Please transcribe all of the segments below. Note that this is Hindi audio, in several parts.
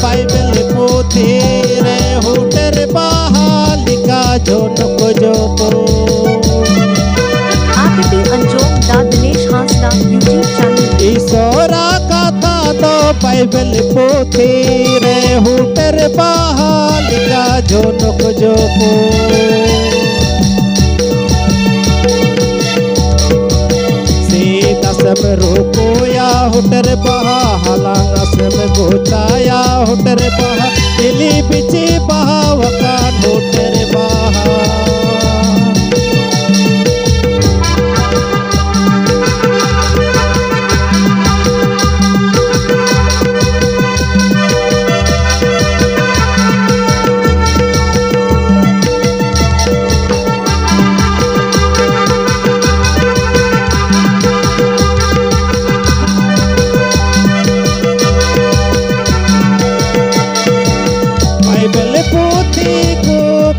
बाइबल पोथी रे हुटर बाहालिका झोनक जोको आकृति अंजोम दा दिनेश हांसदा यूट्यूब चैनल ईश्वरा कथा तो बाइबल पोथी रे हुटर बाहालिका झोनक जोको असम रोकोया हुटर बहा हलांग असम गोचाया हुटर बहा दिली बिची बहा वकान हुटर बहा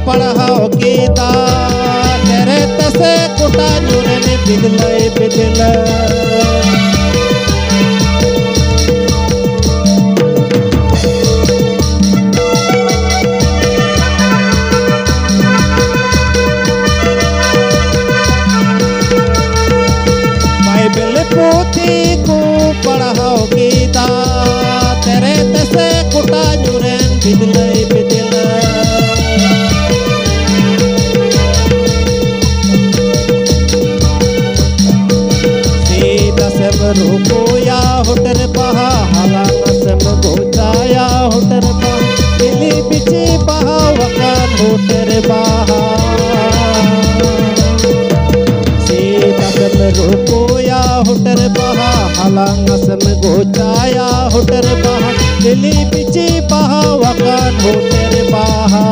पढ़ाओ गीता तेरे तसे कुटा जुरन बिदलय बिदल बाइबल पोथी को पढ़ाओ गीता तेरे तसे कुटा जुरन बिदलय बिदल रोकोया हुटर बहा हलांग असम गोचाया हुटर बहा दिली बिची बहा वकान हुटर बहा सीतसम रोकोया हुटर बहा हलांग असम गोचाया हुटर बहा दिली बिची बहा वकान हुटर बहा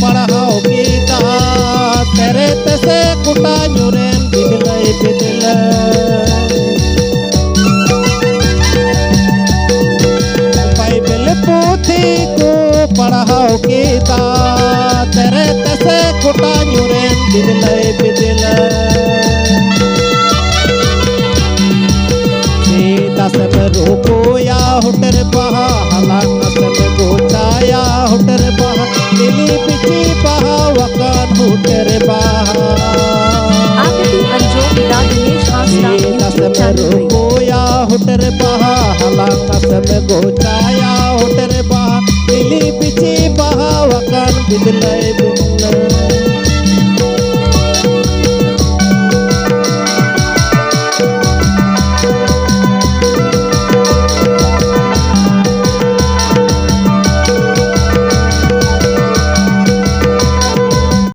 पढ़ाओ गीता तेरे तसे कुटा जुरन बिदलय बिदल बाइबल पोथी को पढ़ाओ गीता तेरे तसे कुटा जुरन बिदलय बिदल सीतसम रोकोया हुटर बहा हलांग असम गोचाया हुटर बहा दिली बिची बहा वकान हुटर बहा आकृति अंजोम दा दिनेश हांसदा यूट्यूब चैनल रोकोया हुटर बहा हलांग असम गोचाया हुटर बहा दिली बिची बहा वकान बिदलय